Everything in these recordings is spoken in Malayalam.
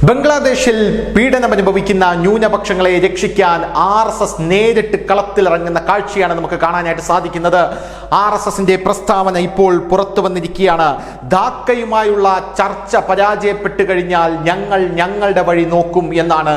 ബംഗ്ലാദേശിൽ പീഡനം അനുഭവിക്കുന്ന ന്യൂനപക്ഷങ്ങളെ രക്ഷിക്കാൻ RSS നേരിട്ട് കളത്തിലിറങ്ങുന്ന കാഴ്ചയാണ് നമുക്ക് കാണാനായിട്ട് സാധിക്കുന്നത്. RSSന്റെ പ്രസ്താവന ഇപ്പോൾ പുറത്തു വന്നിരിക്കുകയാണ്. ധാക്കയുമായുള്ള ചർച്ച പരാജയപ്പെട്ടു കഴിഞ്ഞാൽ ഞങ്ങൾ ഞങ്ങളുടെ വഴി നോക്കും എന്നാണ്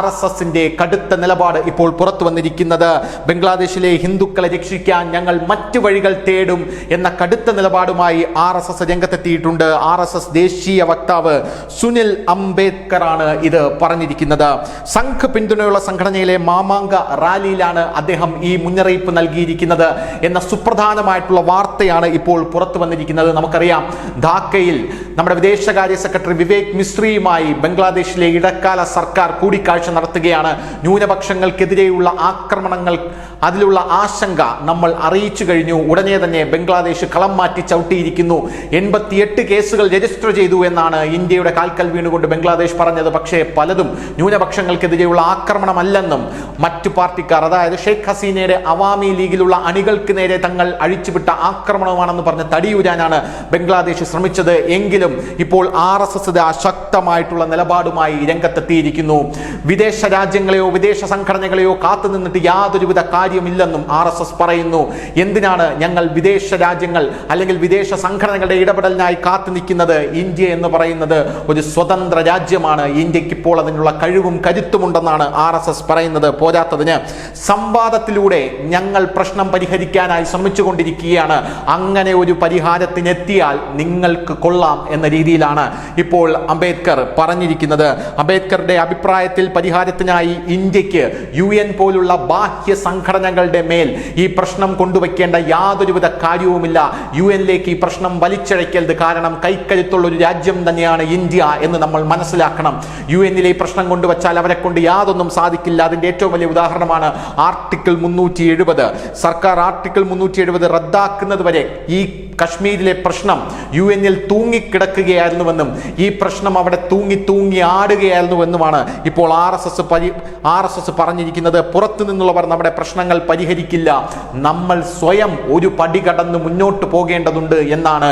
RSSന്റെ കടുത്ത നിലപാട് ഇപ്പോൾ പുറത്തു വന്നിരിക്കുന്നത്. ബംഗ്ലാദേശിലെ ഹിന്ദുക്കളെ രക്ഷിക്കാൻ ഞങ്ങൾ മറ്റു വഴികൾ തേടും എന്ന കടുത്ത നിലപാടുമായി RSS രംഗത്തെത്തിയിട്ടുണ്ട്. RSS ദേശീയ വക്താവ് സുനിൽ അംബേദ്കറാണ് ഇത് പറഞ്ഞിരിക്കുന്നത്. സംഘ് പിന്തുണയുള്ള സംഘടനയിലെ മാമാങ്ക റാലിയിലാണ് അദ്ദേഹം ഈ മുന്നറിയിപ്പ് നൽകിയിരിക്കുന്നത് എന്ന സുപ്രധാനമായിട്ടുള്ള വാർത്തയാണ് ഇപ്പോൾ പുറത്തു വന്നിരിക്കുന്നത്. നമുക്കറിയാം, ധാക്കയിൽ നമ്മുടെ വിദേശകാര്യ സെക്രട്ടറി വിവേക് മിശ്രയുമായി ബംഗ്ലാദേശിലെ ഇടക്കാല സർക്കാർ കൂടിക്കാഴ്ച നടത്തുകയാണ്. ന്യൂനപക്ഷങ്ങൾക്കെതിരെയുള്ള ആക്രമണങ്ങൾ, അതിലുള്ള ആശങ്ക നമ്മൾ അറിയിച്ചു കഴിഞ്ഞു. ഉടനെ തന്നെ ബംഗ്ലാദേശ് കളം മാറ്റി ചവിട്ടിയിരിക്കുന്നു. 88 കേസുകൾ രജിസ്റ്റർ ചെയ്തു എന്നാണ് ഇന്ത്യയുടെ കാൽക്കൽ വീണുകൊണ്ട് ബംഗ്ലാദേശ് പറഞ്ഞത്. പക്ഷേ പലതും ന്യൂനപക്ഷങ്ങൾക്കെതിരെയുള്ള ആക്രമണമല്ലെന്നും മറ്റു പാർട്ടിക്കാർ, അതായത് ഷെയ്ഖ് ഹസീനയുടെ അവാമി ലീഗിലുള്ള അണികൾക്ക് നേരെ തങ്ങൾ അഴിച്ചുവിട്ട ആക്രമണമാണെന്ന് പറഞ്ഞ് തടിയൂരാനാണ് ബംഗ്ലാദേശ് ശ്രമിച്ചത്. എങ്കിലും ഇപ്പോൾ RSS അശക്തമായിട്ടുള്ള നിലപാടുമായി രംഗത്തെത്തിയിരിക്കുന്നു. വിദേശ രാജ്യങ്ങളെയോ വിദേശ സംഘടനകളെയോ കാത്തുനിന്നിട്ട് യാതൊരുവിധ കാര്യമില്ലെന്നും RSS പറയുന്നു. എന്തിനാണ് ഞങ്ങൾ വിദേശ രാജ്യങ്ങൾ അല്ലെങ്കിൽ വിദേശ സംഘടനകളുടെ ഇടപെടലിനായി കാത്തു നിൽക്കുന്നത്? ഇന്ത്യ എന്ന് പറയുന്നത് ഒരു സ്വതന്ത്ര രാജ്യമാണ്. ഇന്ത്യക്ക് ഇപ്പോൾ അതിനുള്ള കഴിവും കരുത്തുമുണ്ടെന്നാണ് RSS പറയുന്നത്. പോരാത്തതിന് സംവാദത്തിലൂടെ ഞങ്ങൾ പ്രശ്നം പരിഹരിക്കാനായി ശ്രമിച്ചുകൊണ്ടിരിക്കുകയാണ്. അങ്ങനെ ഒരു പരിഹാരത്തിനെത്തിയാൽ നിങ്ങൾക്ക് കൊള്ളാം എന്ന രീതിയിലാണ് ഇപ്പോൾ അംബേദ്കർ പറഞ്ഞിരിക്കുന്നത്. അംബേദ്കറുടെ അഭിപ്രായത്തിൽ പരിഹാരത്തിനായി ഇന്ത്യക്ക് UN പോലുള്ള ബാഹ്യ സംഘടനകളുടെ മേൽ ഈ പ്രശ്നം കൊണ്ടുവയ്ക്കേണ്ട യാതൊരുവിധ കാര്യവുമില്ല. UN-ലേക്ക് ഈ പ്രശ്നം വലിച്ചഴക്കരുത്. കാരണം കൈക്കരുത്തുള്ള ഒരു രാജ്യം തന്നെയാണ് ഇന്ത്യ എന്ന് നമ്മൾ മനസ്സിലാക്കണം. UN-ലെ ഈ പ്രശ്നം കൊണ്ടുവച്ചാൽ അവരെ കൊണ്ട് യാതൊന്നും സാധിക്കില്ല. അതിന്റെ ഏറ്റവും വലിയ ഉദാഹരണമാണ് ആർട്ടിക്കിൾ 370. സർക്കാർ ആർട്ടിക്കിൾ 370 റദ്ദാക്കുന്നത് വരെ ഈ കശ്മീരിലെ പ്രശ്നം UN-ൽ തൂങ്ങിക്കിടക്കുകയായിരുന്നുവെന്നും ഈ പ്രശ്നം അവിടെ തൂങ്ങി ആടുകയായിരുന്നുവെന്നുമാണ് ഇപ്പോൾ RSS പറഞ്ഞിരിക്കുന്നത്. പുറത്തു നിന്നുള്ളവർ നമ്മുടെ പ്രശ്നങ്ങൾ പരിഹരിക്കില്ല, നമ്മൾ സ്വയം ഒരു പടി കടന്ന് മുന്നോട്ട് പോകേണ്ടതുണ്ട് എന്നാണ്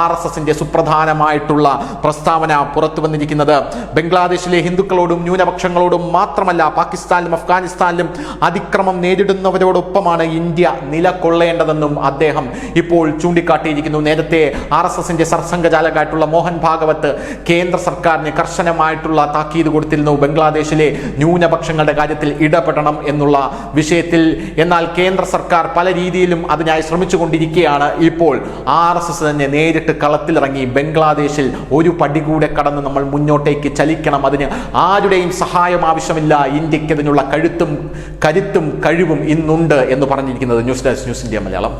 RSSന്റെ സുപ്രധാനമായിട്ടുള്ള പ്രസ്താവന പുറത്തു വന്നിരിക്കുന്നത്. ബംഗ്ലാദേശിലെ ഹിന്ദുക്കളോടും ന്യൂനപക്ഷങ്ങളോടും മാത്രമല്ല, പാകിസ്ഥാനിലും അഫ്ഗാനിസ്ഥാനിലും അതിക്രമം നേരിടുന്നവരോടൊപ്പമാണ് ഇന്ത്യ നിലകൊള്ളേണ്ടതെന്നും അദ്ദേഹം ഇപ്പോൾ ചൂണ്ടിക്കാട്ടിയിരിക്കുന്നു. നേരത്തെ RSSന്റെ സർസംഘചാലകായിട്ടുള്ള മോഹൻ ഭാഗവത് കേന്ദ്ര സർക്കാരിന് കർശനമായിട്ടുള്ള താക്കീത് കൊടുത്തിരുന്നു ബംഗ്ലാദേശിലെ ന്യൂനപക്ഷങ്ങളുടെ കാര്യത്തിൽ ഇടപെടണം എന്നുള്ള വിഷയത്തിൽ. എന്നാൽ കേന്ദ്ര സർക്കാർ പല രീതിയിലും അതിനായി ശ്രമിച്ചുകൊണ്ടിരിക്കുകയാണ്. ഇപ്പോൾ RSS തന്നെ നേരിട്ട് കളത്തിലിറങ്ങി ബംഗ്ലാദേശിൽ ഒരു പടി കൂടെ കടന്ന് നമ്മൾ മുന്നോട്ടേക്ക് ചലിക്കണം, അതിന് ആരുടെയും സഹായം ആവശ്യമില്ല, ഇന്ത്യക്ക് അതിനുള്ള കരുത്തും കഴിവും ഇന്നുണ്ട് എന്ന് പറഞ്ഞിരിക്കുന്നത്. News desk, news India Malayalam.